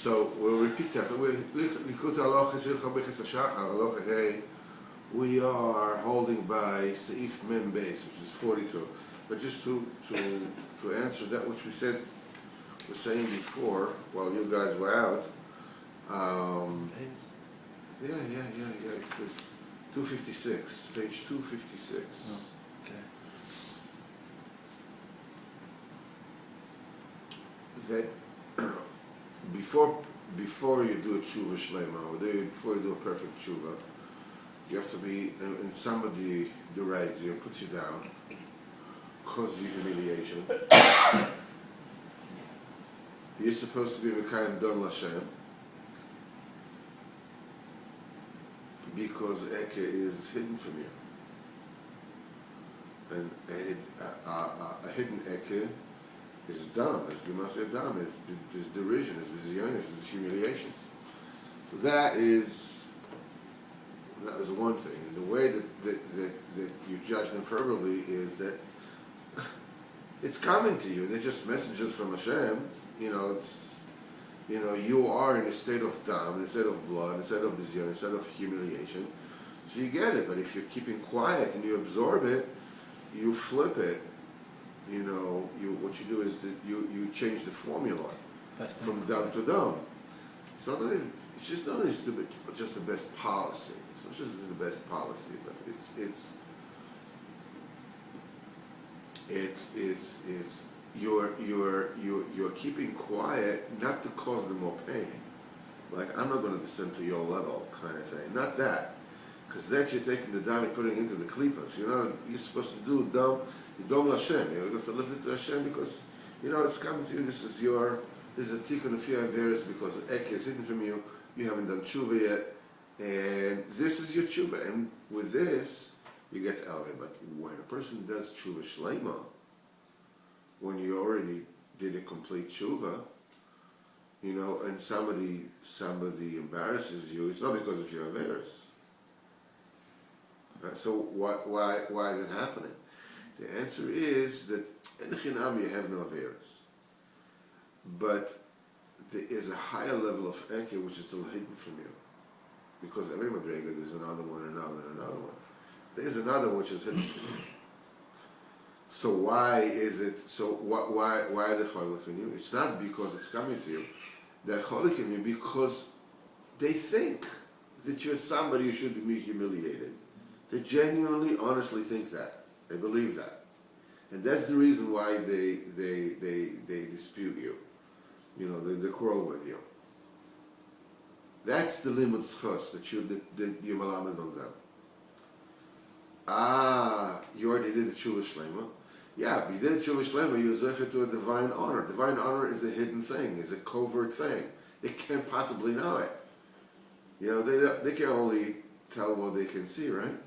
So we'll repeat that. Likutei Hashachar, we are holding by Seif Mem Beis, which is 42. But just to answer that which we were saying before, while you guys were out. Yeah. It's 256, page 256. Oh, okay. That before you do a tshuva shlema, or before you do a perfect tshuva, you have to be, and somebody derides you, puts you down, causes you humiliation. You're supposed to be Mekayim Don Lashem, because Eke is hidden from you. And a hidden Eke is dumb, as Gematria dumb, is derision, is bizyonis, is humiliation. So that is one thing. And the way that you judge them verbally is that it's coming to you. They're just messages from Hashem. You are in a state of dam, in a state of blood, in a state of bizyon, in a state of humiliation. So you get it. But if you're keeping quiet and you absorb it, you flip it. What you do is that you change the formula from dam to dam. So it's just not just the best policy. So it's just the best policy, but it's you're keeping quiet not to cause them more pain. Like, I'm not going to descend to your level, kind of thing. Not that, because that you're taking the dam and putting into the klipas. You're supposed to do dam Lashem. You have to lift it to Hashem because it's coming to you. This is a tikkun of fear averis because Eke is hidden from you. You haven't done tshuva yet, and this is your tshuva. And with this, you get elevated. But when a person does tshuva shleima, when you already did a complete tshuva, and somebody embarrasses you, it's not because of your averis. Right? So why is it happening? The answer is that in Chinam you have no averis, but there is a higher level of Eke which is still hidden from you, because every madrega there's another one. There's another which is hidden from you. So why is it? So why are they cholik in you? It's not because it's coming to you. They're cholik in you because they think that you're somebody who should be humiliated. They genuinely, honestly think that. They believe that, and that's the reason why they dispute you. They quarrel with you. That's the limud schos that you malamed on them. You already did the tshuva shlema. Yeah, but you did tshuva shlema, you're zeichet to a divine honor. Divine honor is a hidden thing, is a covert thing. They can't possibly know it. They can only tell what they can see, right?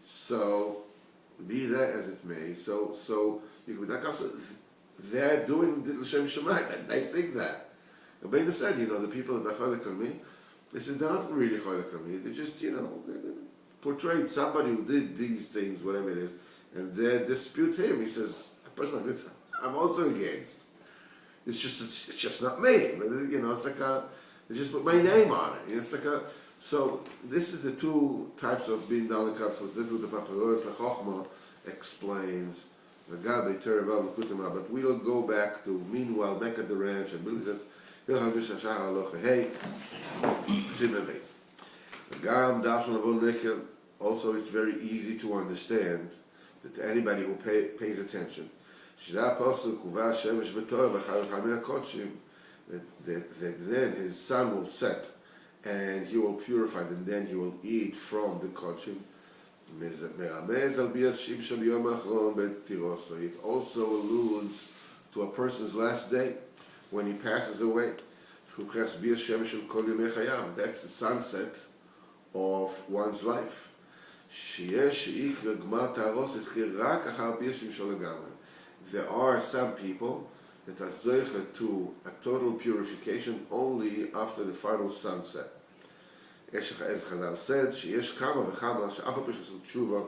So, be that as it may, so you can be not also they're doing the L'Shem Shemai. They think that. Rabbeinu said, the people that are cholik on me, they said they're not really cholik on me. They just, portrayed somebody who did these things, whatever it is, and they dispute him. He says, a person like this, I'm also against. It's just not me. But it's like they just put my name on it. It's like so this is the two types of being dalikavsos. This is what the Paparois Lechochma explains. But we'll go back to meanwhile back at the ranch and Bircot also it's very easy to understand that anybody who pays attention that then his sun will set and he will purify and then he will eat from the kochim. It also alludes to a person's last day when he passes away. That's the sunset of one's life. There are some people that are zeicha to a total purification only after the final sunset. As Chazal said, sheyesh kama v'chama she'af al pi she'asu tshuva,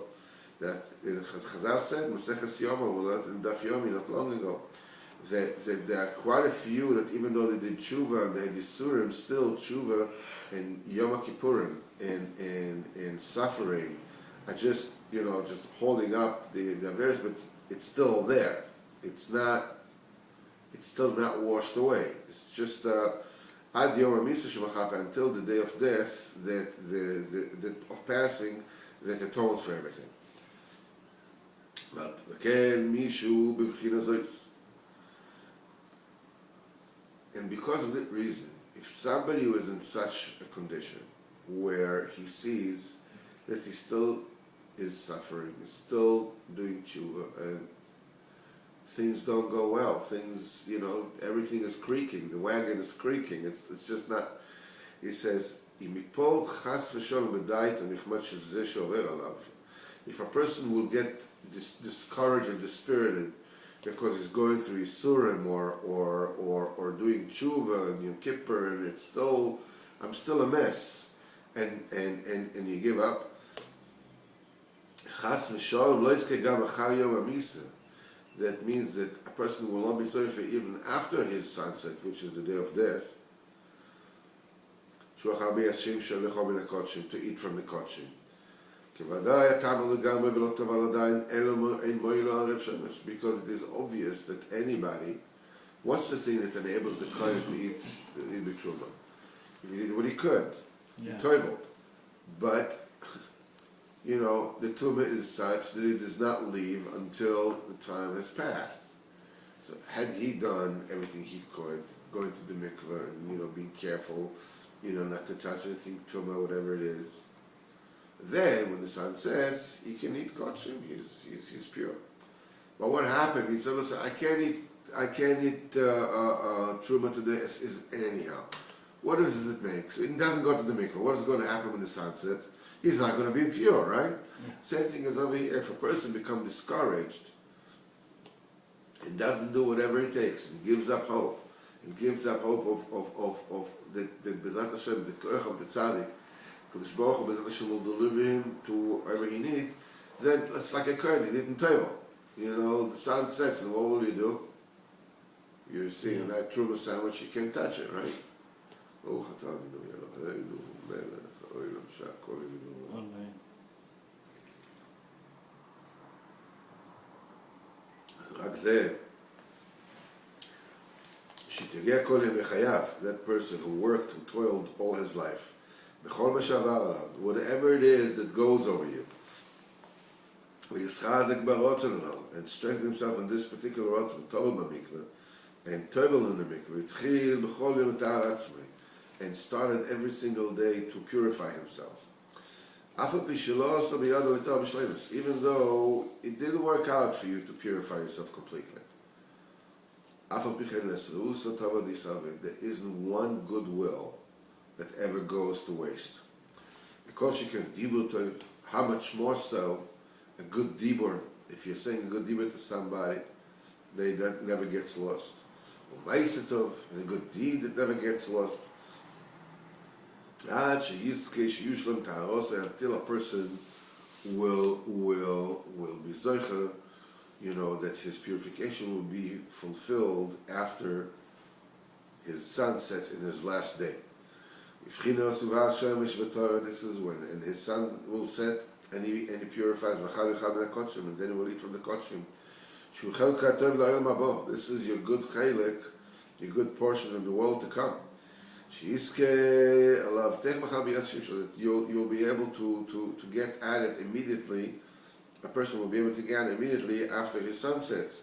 that Chazal said, Maseches Yoma, we learned in Daf Yomi not long ago, that there are quite a few that even though they did tshuva and they had yisurim, still tshuva and Yom Kippurim and suffering are just just holding up the various, but it's still there. It's still not washed away. It's just ad Yom HaMisa Shemachapa, until the day of death, that the of passing, that atones for everything. But again, mishu b'vchina zois. And because of that reason, if somebody was in such a condition where he sees that he still is suffering, is still doing tshuva, and things don't go well, things, everything is creaking, the wagon is creaking, it's just not, he says, if a person will get discouraged or dispirited because he's going through Yisurim or doing tshuva and Yom Kippur, and I'm still a mess, and you give up, that means that a person will not be zoiche even after his sunset, which is the day of death, to eat from the kodshim. Because it is obvious that anybody, what's the thing that enables the kohen to eat the truma? He did what he could. He toiveled. But the tumah is such that it does not leave until the time has passed. So had he done everything he could, going to the mikveh and being careful, not to touch anything tumah, whatever it is, then when the sun sets, he can eat kodshim. He's pure. But what happened? He said, "Listen, I can't eat truma today. Is anyhow. What does it make? So it doesn't go to the mikveh. What is going to happen when the sun sets? He's not going to be pure, right? Yeah. Same thing as over here. If a person becomes discouraged and doesn't do whatever it takes and gives up hope, of the Bezat Hashem, the Koach of the Tzaddik, Kodesh Baruch Hu Bezat Hashem will deliver him to whatever he needs, then it's like a kohen, he didn't table. The sun sets, and what will you do? You're seeing that truma sandwich, you can't touch it, right? רק זה, שתגיע כל ימי חייו, that person who worked, who toiled all his life, בכל מה שעבר עליו, whatever it is that goes over you, וישחזק ברוצן עליו, and strengthen himself in this particular רוצן, טובל במקווה, and טובל in the mikveh, התחיל בכל יום לטהר עצמי, and started every single day to purify himself. Even though it didn't work out for you to purify yourself completely. There isn't one goodwill that ever goes to waste. Because you can dibur to, how much more so a good dibur, if you're saying a good dibur to somebody, that never gets lost. And a good deed that never gets lost. Until a person will be zoicha, that his purification will be fulfilled after his sun sets in his last day. This is when, and his sun will set, and he purifies, and then he will eat from the kodshim. This is your good chaylik, your good portion in the world to come. You'll be able to get at it immediately. A person will be able to get it immediately after his sun sets.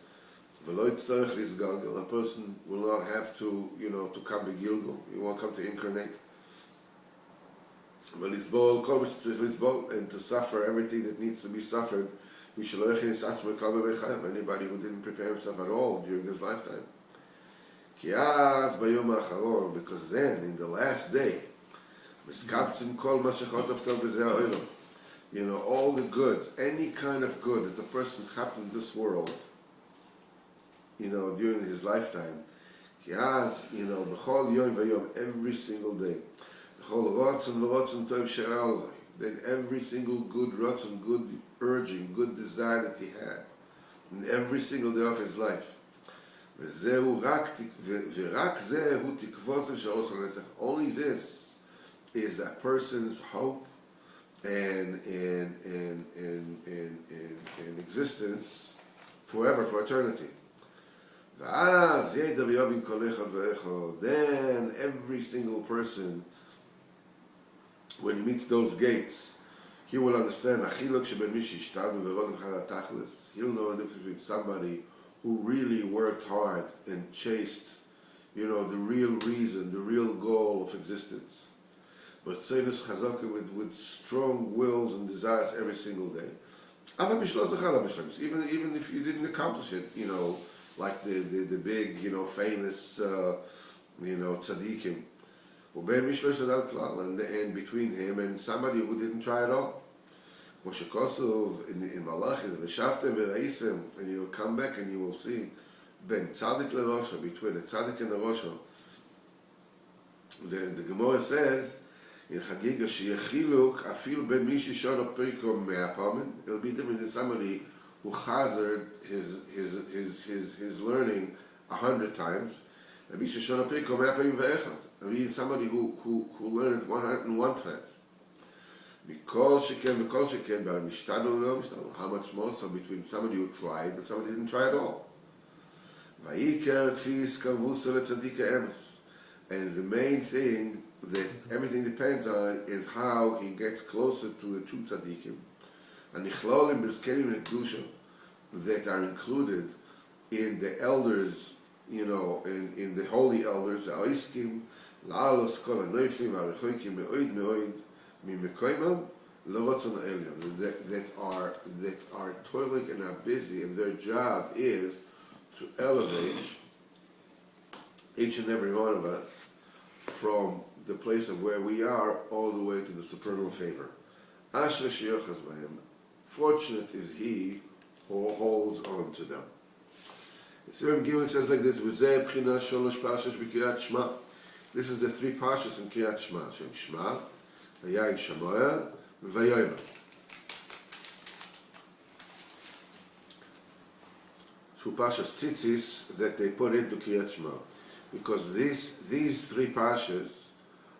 A person will not have to come to Gilgal. He won't come to incarnate. And to suffer everything that needs to be suffered. Anybody who didn't prepare himself at all during his lifetime. Because then, in the last day, all the good, any kind of good that the person happened in this world, during his lifetime, every single day, then every single good ratzon, good urging, good desire that he had, in every single day of his life, Only this is that person's hope and existence forever, for eternity. Then every single person, when he meets those gates, he will understand. He'll know the difference between somebody who really worked hard and chased, the real reason, the real goal of existence. But with strong wills and desires every single day. Even if you didn't accomplish it, like the big, famous, tzaddikim. And between him and somebody who didn't try at all. In Malachim, and you will come back and you will see ben tzaddik lerosho, between a tzaddik and a rosho. The Gemara says in Chagiga sheyechiluk afil ben mishi shana perikom me'apamin. It'll be different than somebody who hazard his learning 100 times. And mishi shana perikom me'apamin ve'echad. I mean somebody who learned 101 times. Because how much more so between somebody who tried and somebody who didn't try at all. And the main thing that everything depends on is how he gets closer to the true tzaddikim. And that are included in the elders, in the holy elders, that are toiling and are busy, and their job is to elevate each and every one of us from the place of where we are all the way to the supernal favor. Fortunate is he who holds on to them. Sivim Gimel says like this: this is the 3 parshas in Kriyat Shema. Shem Shema, Vayayim Shamoya, Vayoyim. Shu parshas tzitzis that they put into Kriyat Shema, because these 3 parshas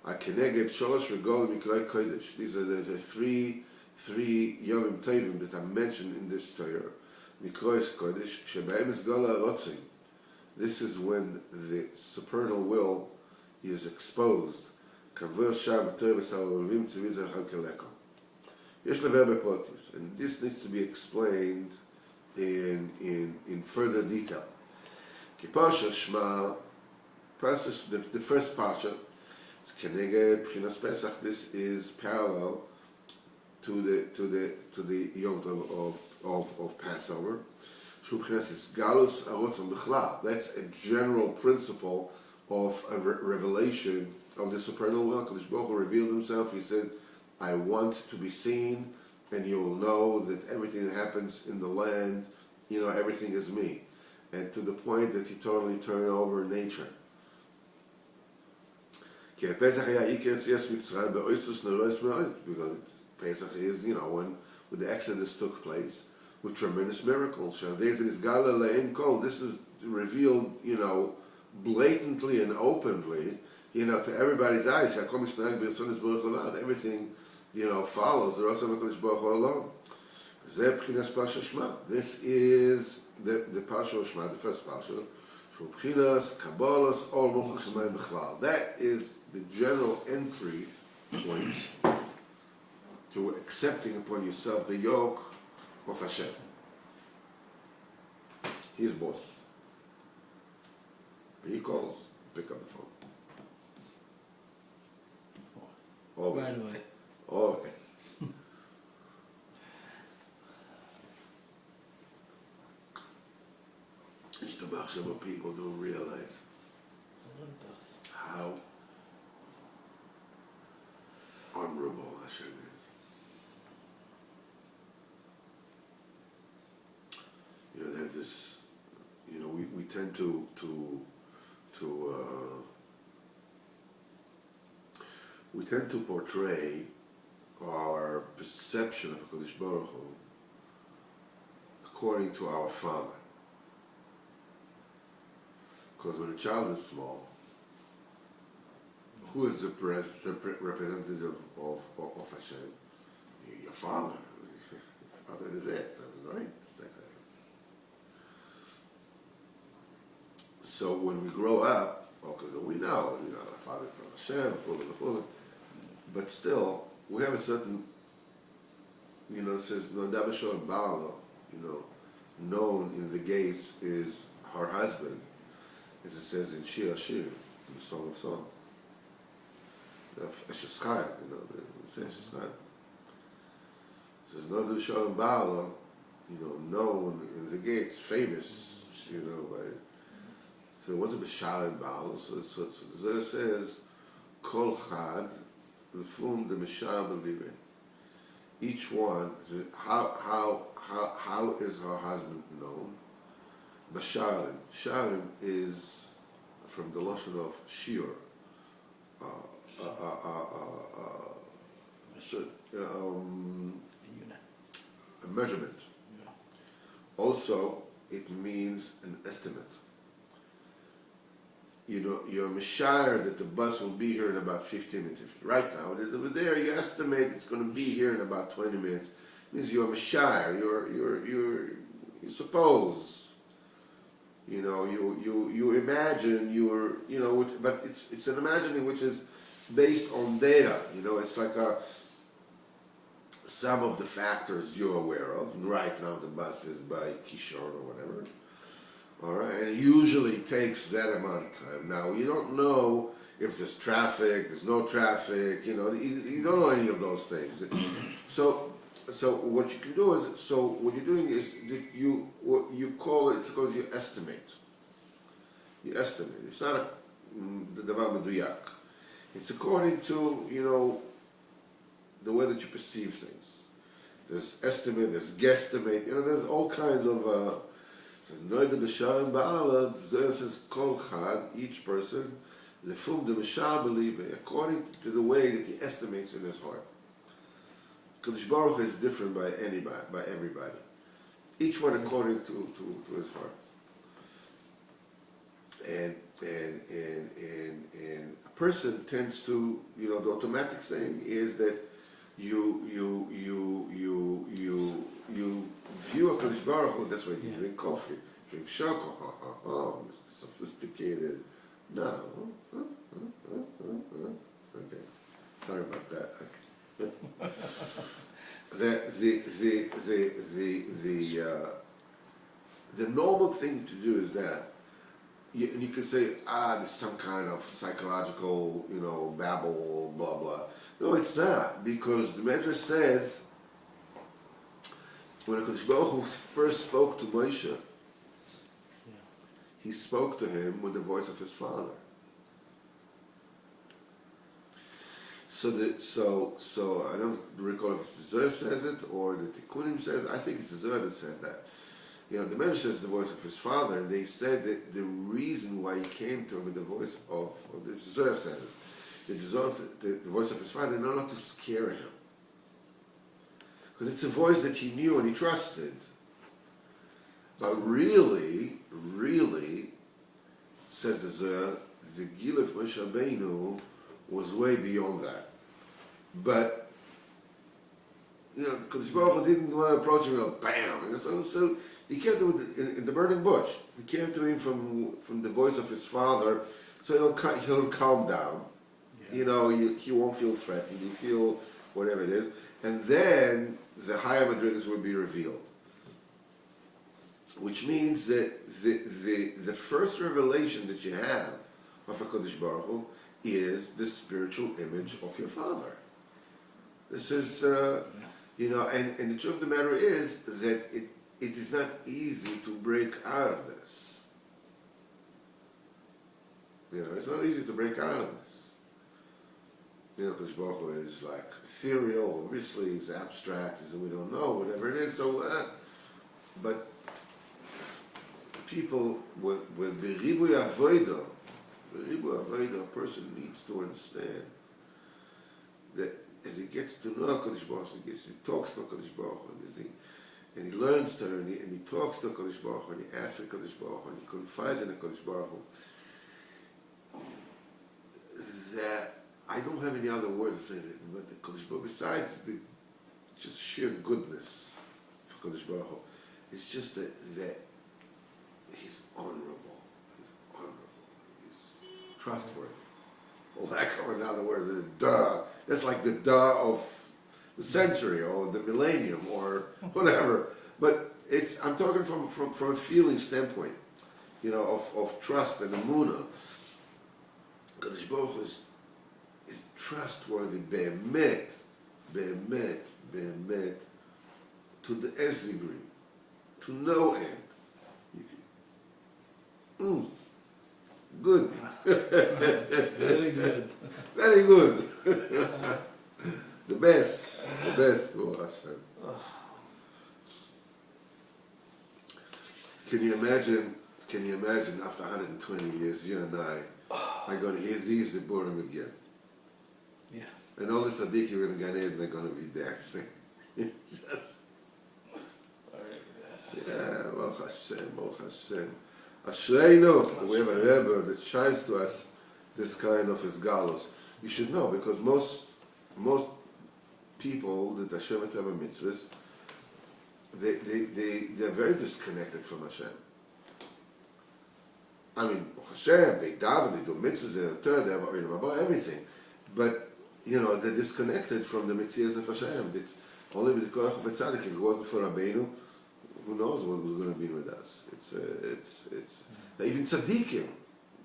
are keneged sholosh regol mikroi kodesh. These are the three yomim tovim that are mentioned in this Torah. Mikrois kodesh shebeim is gola rotzim. This is when the supernal will is exposed. And this needs to be explained in further detail. The first parsha, this is parallel to the Yom Tov of Passover. That's a general principle of a revelation of the supernal will. Kadosh Baruch Hu revealed himself. He said, I want to be seen, and you'll know that everything that happens in the land, everything is me. And to the point that he totally turned over nature. Because Pesach is, when the Exodus took place, with tremendous miracles. This is revealed, blatantly and openly, to everybody's eyes. Everything, follows the Rasa HaKadosh Baruch Hu alone. This is the Parsha Shema, the first Parsha. That is the general entry point to accepting upon yourself the yoke of Hashem. He's boss. He calls, pick up the phone. Always. Right away. Always. What people don't realize how honorable Hashem is. They have this, we tend to portray our perception of HaKadosh Baruch Hu according to our Father. Because when a child is small, who is the representative of Hashem? Your father. Father is it, right? So when we grow up, because we know, our father's not Hashem, full. But still, we have a certain, it says, Nodabasho and Baalo, known in the gates is her husband, as it says in Shir Ashir, the Song of Songs. Hashachar, it says Hashachar. It says Nodabasho and Baalo, known in the gates, famous, by. So it wasn't Bashar and Baal. So Zohar says, Kol Chad, Lefum de Mishar B'Lirei. Each one, how is her husband known? Basharim. Sharim is from the Lashon of Shir. A measurement. Yeah. Also, it means an estimate. You're mishayar that the bus will be here in about 15 minutes. Right now it is over there. You estimate it's going to be here in about 20 minutes. It means you're mishayar. You suppose. You imagine. But it's an imagining which is based on data. It's like some of the factors you're aware of. Right now the bus is by Kishon or whatever. All right, and it usually takes that amount of time. Now, you don't know if there's traffic, there's no traffic, you don't know any of those things. So what you can do is, what you're doing is that you call it, it's because you estimate. You estimate. It's not the davar meduyak. It's according to, the way that you perceive things. There's estimate, there's guesstimate, there's all kinds of... So Noida B'Shar and Ba'ala, Zohar says Kol Chad, each person, Lefum de Mishar B'Libei, according to the way that he estimates in his heart. Kadosh Baruch Hu is different by everybody. Each one according to his heart. And a person tends to, the automatic thing is that you view a Kadosh Baruch Hu, that's why you drink coffee, drink shoko, Mr. Sophisticated. No. Okay. Sorry about that. The normal thing to do is that, and you could say, there's some kind of psychological, babble, blah, blah. No, it's not, because the Medrash says, when HaKadosh Baruch Hu first spoke to Moshe, he spoke to him with the voice of his father. So I don't recall if the Zohar says it or the Tikkunim says it. I think it's the Zohar that says that. The Medrash says the voice of his father, and they said that the reason why he came to him with the voice of the Zohar says it. The voice of his father, not to scare him. Because it's a voice that he knew and he trusted. But really, says the Zohar, the Gil of Moshe Rabbeinu was way beyond that. But, because Baruch Hu didn't want to approach him and go, bam! So he came to him in the burning bush. He came to him from the voice of his father, so he'll calm down. Yeah. He won't feel threatened. He'll feel whatever it is. And then the higher madrigas will be revealed. Which means that the first revelation that you have of HaKadosh Baruch Hu is the spiritual image of your father. This is, and the truth of the matter is that it is not easy to break out of this. It's not easy to break out of this. Because Baruch Hu is like ethereal, obviously, it's abstract, we don't know, whatever it is. So, but people with the Ribuy Avodah, a person needs to understand that as he gets to know HaKadosh Baruch Hu, he talks to HaKadosh Baruch Hu, and he learns to her, and he talks to HaKadosh Baruch Hu, and he asks HaKadosh Baruch Hu, and he confides in HaKadosh Baruch Hu, I don't have any other words to say it, but the Kodesh Baruch Hu, besides the just sheer goodness of Kodesh Baruch Hu, it's just that he's honorable, he's trustworthy. For lack of another word, the duh. That's like the duh of the century or the millennium or whatever. But I'm talking from a feeling standpoint, of trust and emunah. Kadosh Baruch Hu is trustworthy, be'emet, to the nth degree, to no end. Good. Very good. Very good. The best, oh Hashem. Can you imagine after 120 years, you and I are going to hear these Deburim again? Yeah. And all the tzaddikim are going to go in and they're going to be dancing. Just, yeah, Baruch Hashem. Ashreinu, we have a Rebbe that shines to us this kind of Isgalus. You should know, because most people that Hashem have mitzvahs, they're very disconnected from Hashem. I mean, Hashem, they daven, they do mitzvahs, they have about everything. But, they're disconnected from the mitzvahs of Hashem. It's only with the koach of a tzaddik. If it wasn't for Rabbeinu, who knows what was going to be with us. It's even tzaddikim,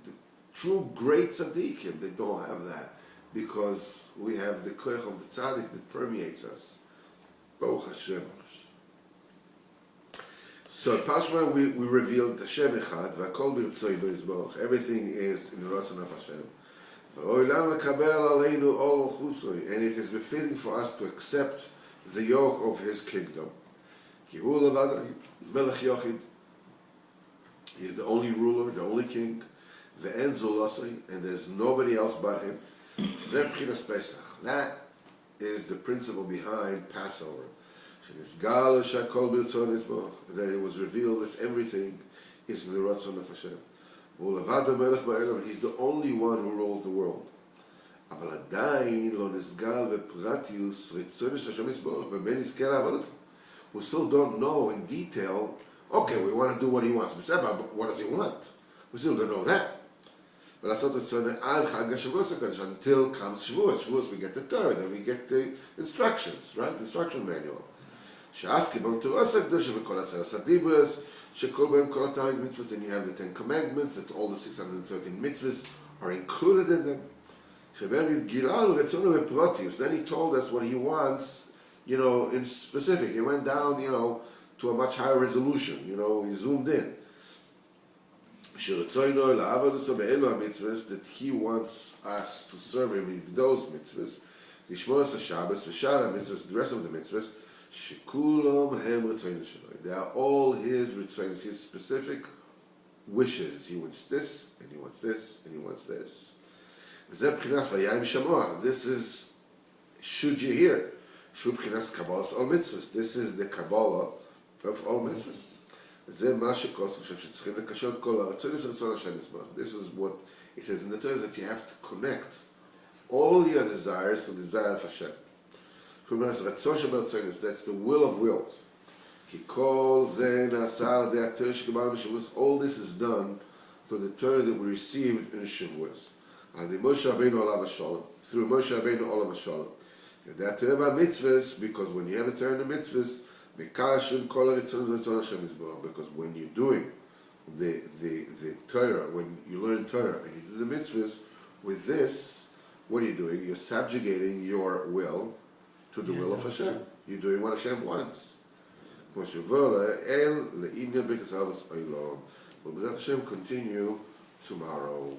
the true great tzaddikim, they don't have that, because we have the koach of the tzaddik that permeates us. Baruch Hashem. So Pashma, we revealed Hashem Echad, v'akol b'rtzoi b'yizborach. Everything is in the Ratzon of Hashem. And it is befitting for us to accept the yoke of His kingdom. He is the only ruler, the only king. And there's nobody else but Him. That is the principle behind Passover. That it was revealed that everything is in the Ratzon of Hashem. He's the only one who rules the world. We still don't know in detail, okay, we want to do what He wants, but what does He want? We still don't know that. But until comes Shavuos, we get the Torah, then we get the instructions, right? The instruction manual. Then you have the 10 Commandments, that all the 613 mitzvahs are included in them. Then He told us what He wants, in specific. He went down, to a much higher resolution, He zoomed in. That He wants us to serve Him in those mitzvahs, the rest of the mitzvahs, they are all His ritzonos, His specific wishes. He wants this, and He wants this, and He wants this. This is, should you hear? This is the Kabbalah of all mitzvahs. This is what it says in the Torah, that you have to connect all your desires to the desire of Hashem. That's the will of wills. All this is done through the Torah that we received in Shavuos. Through Moshe Rabbeinu Olav Hashalom. Because when you have a Torah in the mitzvahs, because when you're doing the Torah, when you learn Torah and you do the mitzvahs, with this, what are you doing? You're subjugating your will to the will of Hashem. You're doing what Hashem wants. We'll Hashem continue tomorrow.